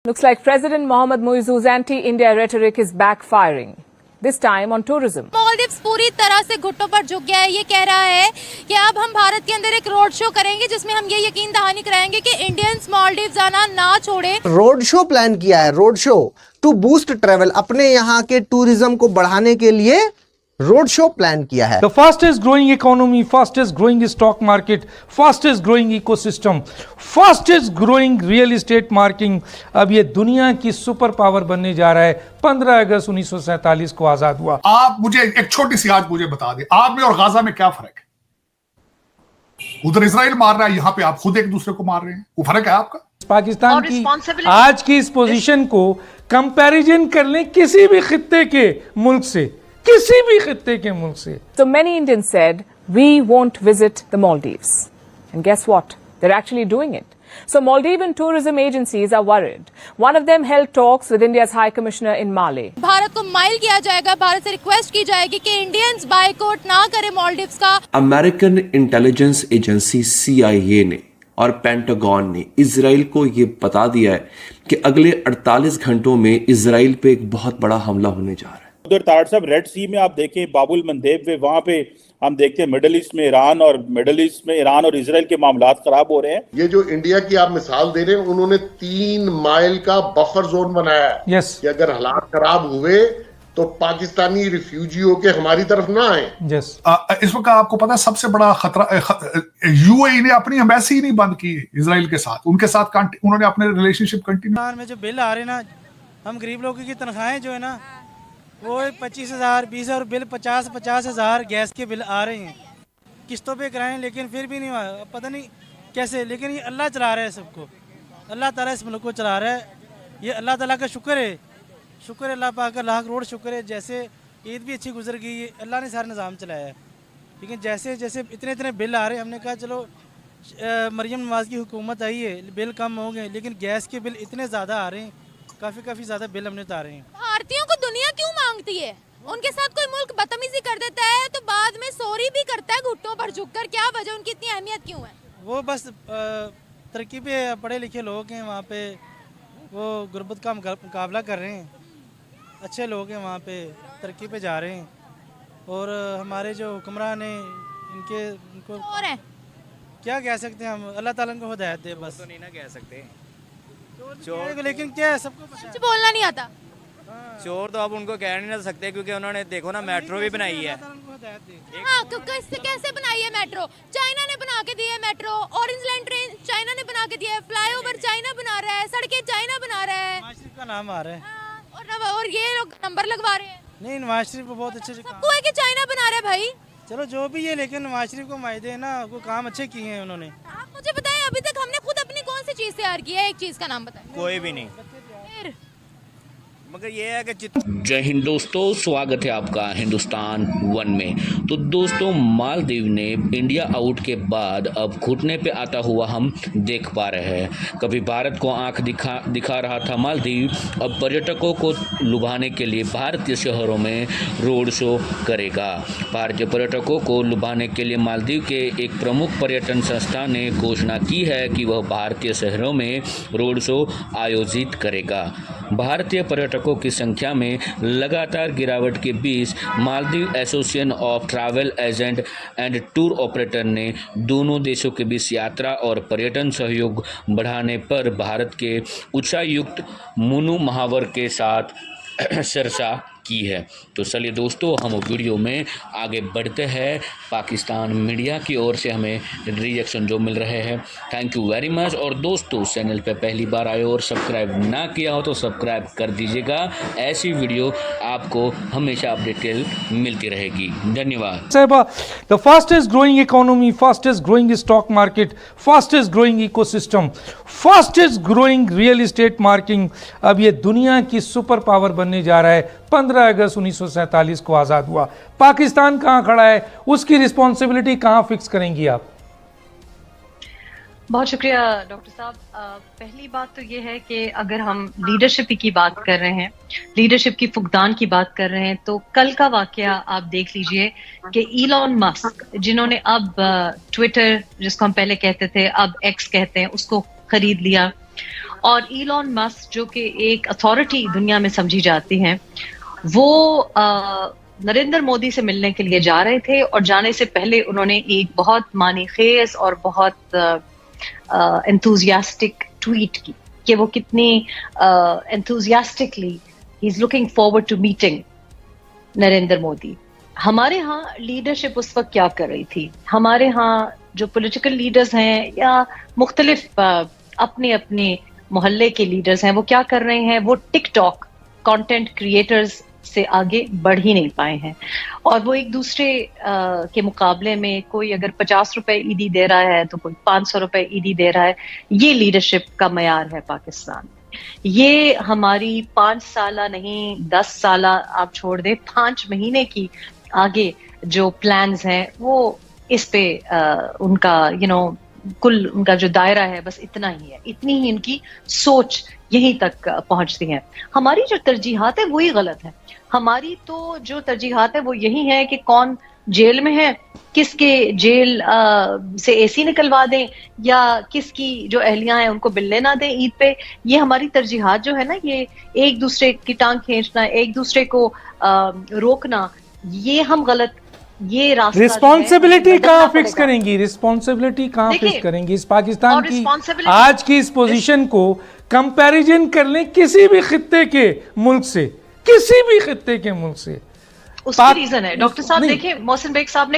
Looks like President Mohammad Muizzu's anti-India rhetoric is backfiring. This time on tourism. Maldives पूरी तरह से घुटनों पर झुक गया है। ये कह रहा है कि अब हम भारत के अंदर एक रोड शो करेंगे जिसमें हम ये यकीन दहानी कराएंगे कि इंडियंस मालदीव्स आना ना छोड़े। रोड शो प्लान किया है, road show to boost travel, अपने यहाँ के टूरिज्म को बढ़ाने के लिए रोड शो प्लान किया है। The fastest growing economy, fastest growing stock market, fastest growing ecosystem, fastest growing real estate marketing, अब ये दुनिया की सुपर पावर बनने जा रहा है। 15 अगस्त 1947 को आजाद हुआ। आप मुझे एक छोटी सी आज मुझे बता दें, आप में और गाजा में क्या फर्क है? उधर इजराइल मार रहा है, यहाँ पे आप खुद एक दूसरे को मार रहे हैं, वो फर्क है आपका? पाकिस्तान की आज की इस पोजीशन को कंपैरिजन कर लें किसी भी खित्ते के मुल्क से, किसी भी खित्ते के मुल्क से। So many Indians said, we won't visit the Maldives. And guess what? They're actually doing it. So Maldivian tourism agencies are worried. One of them held talks with India's High Commissioner in Male. Bharat को mile किया जाएगा, भारत से request की जाएगी कि Indians boycott ना करें मालदीव्स का। अमेरिकन इंटेलिजेंस एजेंसी CIA ने और पेंटागन ने इजराइल को ये बता दिया है कि अगले 48 घंटों में इजराइल पे एक बहुत बड़ा हमला होने जा रहा है। उधर तार साहब रेड सी में आप देखें बाबुल मंदेब में, वहां पे हम देखते हैं मिडिल ईस्ट में ईरान और इजराइल के मामलात खराब हो रहे हैं। ये जो इंडिया की आप मिसाल दे रहे हैं, उन्होंने 3 माइल का बफर जोन बनाया है। यस। कि अगर हालात खराब हुए तो पाकिस्तानी रिफ्यूजी होके हमारी तरफ ना आए। यस। इस वक्त आपको पता है सबसे बड़ा खतरा UAE ने अपनी एम्बेसी ही नहीं बंद की इजराइल के साथ, उनके साथ उन्होंने अपने रिलेशनशिप कंटिन्यू। में जो बिल आ रहे ना, हम गरीब लोगों की तनख्वाहें जो है ना वो 25,000 20,000 बिल 50,000 गैस के बिल आ रहे हैं, किस्तों पे कराएं लेकिन फिर भी नहीं हुआ, पता नहीं कैसे। लेकिन ये अल्लाह चला रहा है सबको, अल्लाह ताला इस मुल्क को चला रहा है। ये अल्लाह ताला का शुक्र है, शुक्र है अल्लाह पाक का लाख करोड़ शुक्र है। जैसे ईद भी अच्छी गुजर गई, अल्लाह ने सारा निज़ाम चलाया है। लेकिन जैसे जैसे इतने बिल आ रहे हैं, हमने कहा चलो मरियम नवाज की हुकूमत आई है, बिल कम हो गए, लेकिन गैस के बिल इतने ज़्यादा आ रहे हैं, काफ़ी ज़्यादा बिल हमने उतारे हैं। भारतीयों को दुनिया क्यों मांगती है? उनके साथ कोई मुल्क बदतमीजी कर देता है तो बाद में सॉरी भी करता है घुटनों पर झुककर। क्या वजह, उनकी इतनी अहमियत क्यों है? वो बस तरक्की पे पढ़े लिखे लोग हैं वहाँ पे, वो गुर्बत का मुकाबला कर रहे हैं, अच्छे लोग हैं वहाँ पे, तरक्की पे जा रहे हैं। और हमारे जो हुक्मरान हैं इनको और है क्या कह सकते हैं हम, अल्लाह ताला को हिदायत दे बस। तो नहीं ना कह सकते चोर, लेकिन क्या है सबको कुछ बोलना नहीं आता। चोर तो अब उनको कह नहीं ना सकते क्योंकि उन्होंने देखो ना मेट्रो भी बनाई है। हाँ, कैसे बनाई है मेट्रो? चाइना ने बना के दी है metro, orange line train China ने बना के दिया है, फ्लाईओवर चाइना बना रहा है, सड़कें चाइना बना रहा है, नवाज शरीफ का नाम आ रहा है। और ये लोग नंबर लगवा रहे हैं। नहीं, नवाज शरीफ को बहुत अच्छे से सबको है कि चाइना बना रहा है भाई। चलो जो भी है, लेकिन नवाज शरीफ को मायदे ना, वो काम अच्छे किए हैं उन्होंने। आप मुझे बताएं, अभी तक हमने खुद अपनी कौन सी चीज तैयार की है? एक चीज का नाम बताएं। कोई भी नहीं, फिर मगर ये है कि जय हिंद दोस्तों, स्वागत है आपका हिंदुस्तान 1 में। तो दोस्तों, मालदीव ने इंडिया आउट के बाद अब घुटने पे आता हुआ हम देख पा रहे हैं। कभी भारत को आंख दिखा रहा था मालदीव, अब पर्यटकों को लुभाने के लिए भारतीय शहरों में रोड शो करेगा। भारतीय पर्यटकों को लुभाने के लिए मालदीव के एक प्रमुख पर्यटन संस्था ने घोषणा की है कि वह भारतीय शहरों में रोड शो आयोजित करेगा। भारतीय पर्यटकों की संख्या में लगातार गिरावट के बीच Maldives association of travel agent and tour operator ने दोनों देशों के बीच यात्रा और पर्यटन सहयोग बढ़ाने पर भारत के उच्चायुक्त मुनु महावर के साथ चर्चा की है। तो चलिए दोस्तों, हम वीडियो में आगे बढ़ते हैं। पाकिस्तान मीडिया की ओर से हमें रिएक्शन जो मिल रहे हैं, थैंक यू वेरी मच। और दोस्तों, चैनल पे पहली बार आए और सब्सक्राइब ना किया हो तो सब्सक्राइब कर दीजिएगा। ऐसी वीडियो आपको हमेशा अपडेट मिलती रहेगी। धन्यवाद। साहिबा, the fastest growing economy, fastest growing stock market, fastest growing ecosystem, fastest growing real estate marketing, अब ये दुनिया की सुपर पावर बनने जा रहा है। 15 अगस्त 1947 को आज़ाद हुआ। पाकिस्तान कहाँ खड़ा है, उसकी रिस्पॉन्सिबिलिटी कहाँ फिक्स करेंगी आप? बहुत शुक्रिया डॉक्टर साहब। पहली बात तो ये है कि अगर हम लीडरशिप की बात कर रहे हैं, लीडरशिप की फुकदान की बात कर रहे हैं, तो कल का वाकया आप देख लीजिए कि इलॉन मस्क, जिन्होंने अब ट्विटर, जिसको हम पहले कहते थे अब एक्स कहते हैं, उसको खरीद लिया, और इलॉन मस्क जो कि एक अथॉरिटी दुनिया में समझी जाती हैं, वो नरेंद्र मोदी से मिलने के लिए जा रहे थे और जाने से पहले उन्होंने एक बहुत मानीखेज और बहुत एंथुजियास्टिक ट्वीट की कि वो कितनी enthusiastically he is looking forward to meeting Narendra Modi. हमारे यहाँ लीडरशिप उस वक्त क्या कर रही थी? हमारे यहाँ जो पॉलिटिकल लीडर्स हैं या मुख्तलिफ अपने अपने मोहल्ले के लीडर्स हैं, वो क्या कर रहे हैं? वो टिकटॉक कंटेंट क्रिएटर्स से आगे बढ़ ही नहीं पाए हैं और वो एक दूसरे के मुकाबले में कोई अगर 50 रुपए ईदी दे रहा है तो कोई 500 रुपए ईदी दे रहा है। ये लीडरशिप का मयार है पाकिस्तान में। ये हमारी 5 साल नहीं 10 साल आप छोड़ दे, 5 महीने की आगे जो प्लान्स हैं वो इस पे उनका कुल उनका जो दायरा है बस इतना ही है, इतनी ही इनकी सोच यहीं तक पहुंचती है। हमारी जो तरजीहात है वही गलत है। हमारी तो जो तरजीहात है वो यही है कि कौन जेल में है, किसके जेल से एसी निकलवा दें या किसकी जो अहलियां हैं उनको बिल्ले ना दें ईद पे। ये हमारी तरजीहात जो है ना, ये एक दूसरे की टांग खींचना, एक दूसरे को रोकना, ये हम गलत, ये रास्ता रिस्पॉन्सिबिलिटी कहाँ फिक्स करेंगी? रिस्पॉन्सिबिलिटी कहाँ फिक्स करेंगी? इस पाकिस्तान की आज की इस पोजीशन को कंपैरिजन कर लें किसी भी खित्ते के मुल्क से, किसी भी खित्ते के मुल्क से। उसकी रीजन है डॉक्टर साहब। देखिए मोहसिन बेग साहब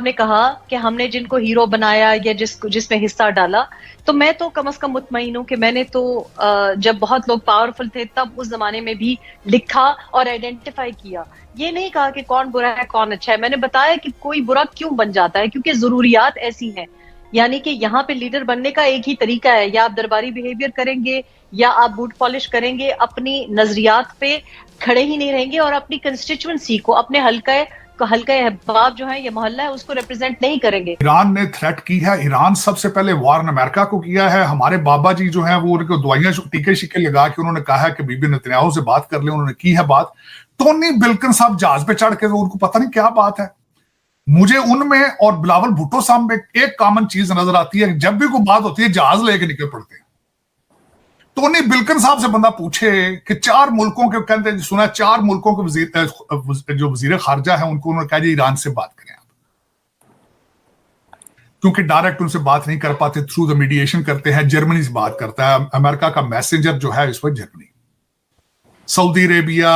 ने कहा कि हमने जिनको हीरो बनाया या जिसमें हिस्सा डाला, तो मैं तो कम से कम मुतमईन हूं कि मैंने तो जब बहुत लोग पावरफुल थे तब उस जमाने में भी लिखा और आइडेंटिफाई किया। ये नहीं कहा कि कौन बुरा है कौन अच्छा है। मैंने बताया कि कोई बुरा क्यों बन जाता है, क्योंकि जरूरियात ऐसी हैं। यानी कि यहाँ पे लीडर बनने का एक ही तरीका है, या आप दरबारी बिहेवियर करेंगे या आप बूट पॉलिश करेंगे, अपनी नजरियात पे खड़े ही नहीं रहेंगे और अपनी कंस्टिट्यूएंसी को, अपने हल्का अहबाब जो है, ये मोहल्ला है, उसको रिप्रेजेंट नहीं करेंगे। ईरान ने थ्रेट की है, ईरान सबसे पहले वार अमेरिका को किया है। हमारे बाबा जी जो हैं वो उनको दवाइयां टीके शिके लगा के उन्होंने कहा है कि बीबी नेतन्याहू से बात कर ले, उन्होंने की है बात। टोनी बिल्किन साहब जहाज पे चढ़ के तो उनको पता नहीं क्या बात है। मुझे उनमें और बिलावल भुट्टो साहब में एक कॉमन चीज नजर आती है, जब भी कोई बात होती है जहाज लेके निकल पड़ते हैं। टोनी बिल्किन साहब से बंदा पूछे कि 4 मुल्कों के, कहते सुना 4 मुल्कों के जो वजीर खारजा है उनको उन्होंने कहा जी ईरान से बात करें आप, क्योंकि डायरेक्ट उनसे बात नहीं कर पाते, थ्रू द मीडिएशन करते हैं। जर्मनी से बात करता है, अमेरिका का मैसेंजर जो है इस वक्त जर्मनी। सऊदी अरेबिया,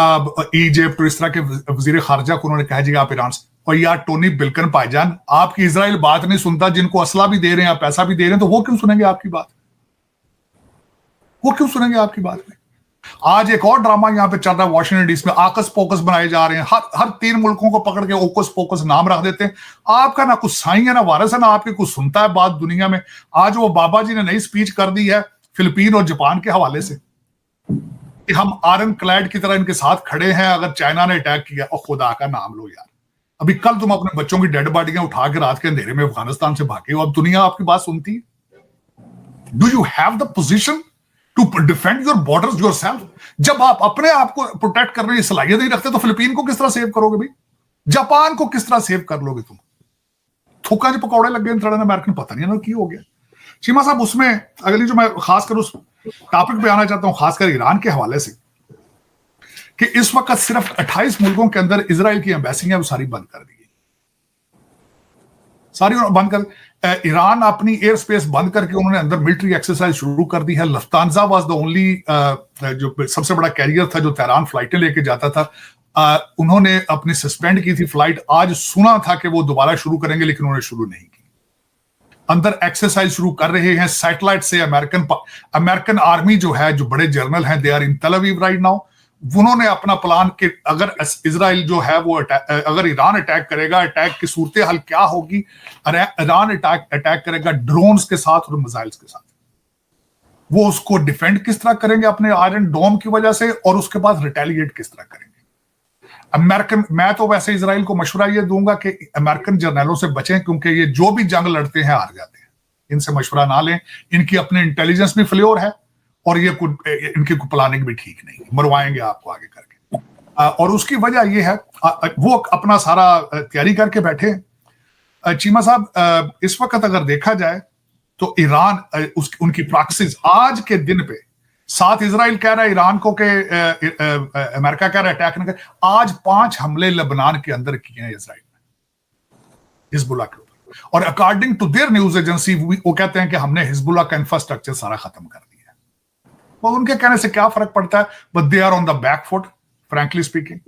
इजिप्ट, इस तरह के वजीर खारजा को उन्होंने कहा जी आप ईरान से। और यार टोनी बिल्किन भाईजान, आपकी इजराइल बात नहीं सुनता, जिनको असला भी दे रहे हैं, पैसा भी दे रहे हैं, तो वो क्यों सुनेंगे आपकी बात? वो क्यों सुनेंगे आपकी बात में? आज एक और ड्रामा यहां पे चल रहा है वॉशिंगटन डीसी में, आकस पोकस बनाए जा रहे हैं। हर 3 मुल्कों को पकड़ के ओकस पोकस नाम रख देते हैं। आपका ना कुछ साई है ना वारस है, ना आपके कुछ सुनता है बात दुनिया में। आज वो बाबा जी ने नई स्पीच कर दी है फिलीपीन और जापान के हवाले से कि हम आयरन क्लैड की तरह इनके साथ खड़े हैं अगर चाइना ने अटैक किया। और खुदा का नाम लो यार, अभी कल तुम अपने बच्चों की डेड बॉडियां उठा के रात के अंधेरे में अफगानिस्तान से भागे हो, अब दुनिया आपकी बात सुनती है? Do you have the position to defend your borders yourself? जब आप अपने आप को प्रोटेक्ट करने की सलाहियत नहीं रखते तो फिलीपीन को किस तरह सेव करोगे भाई? जापान को किस तरह सेव कर लोगे तुम? थूका जो पकौड़े लग गए थोड़ा अमेरिकन, पता नहीं ना की हो गया। चीमा साहब, उसमें अगली जो मैं खासकर उस टॉपिक पे आना चाहता हूं, खासकर ईरान के हवाले से, कि इस वक्त सिर्फ 28 मुल्कों के अंदर इजराइल की एम्बेसी है वो सारी बंद कर दी गई, सारी बंद कर। ईरान अपनी एयर स्पेस बंद करके उन्होंने अंदर मिलिट्री एक्सरसाइज शुरू कर दी है। लफ्तांजा वाज द ओनली जो सबसे बड़ा कैरियर था जो तेहरान फ्लाइटें लेके जाता था, उन्होंने अपनी सस्पेंड की थी फ्लाइट। आज सुना था कि वो दोबारा शुरू करेंगे, लेकिन उन्होंने शुरू नहीं की। अंदर एक्सरसाइज शुरू कर रहे हैं सैटेलाइट से। अमेरिकन आर्मी जो है, जो बड़े जर्नल हैं, दे आर इन तेल अवीव राइट नाउ। उन्होंने अपना प्लान कि अगर इजराइल जो है वो अगर ईरान अटैक करेगा, अटैक की सूरत हाल क्या होगी। ईरान अटैक करेगा ड्रोन्स के साथ और मिसाइल्स के साथ। वो उसको डिफेंड किस तरह करेंगे अपने आयरन डोम की वजह से, और उसके बाद रिटेलिएट किस तरह करेंगे। मैं तो वैसे इजराइल को मशवरा ये दूंगा कि अमेरिकन जर्नलों से बचें, क्योंकि ये जो भी जंग लड़ते हैं हार जाते हैं। इनसे मशवरा ना लें, इनकी अपनी इंटेलिजेंस भी फ्लोर है और ये इनकी प्लानिंग भी ठीक नहीं, मरवाएंगे आपको आगे करके। और उसकी वजह ये है वो अपना सारा तैयारी करके बैठे। चीमा साहब, इस वक्त अगर देखा जाए तो ईरान उनकी प्रैक्टिस आज के दिन पे, साथ इजराइल कह रहा है ईरान को कि अमेरिका कह रहा है अटैक न कर, आज 5 हमले लेबनान के अंदर किए हैं इसराइल ने हिजबुल्लाह के ऊपर, और according to their news agency वो कहते हैं कि हमने हिजबुल्लाह का इंफ्रास्ट्रक्चर सारा खत्म कर दिया। वो उनके कहने से क्या फर्क पड़ता है, but they are on the back foot frankly speaking.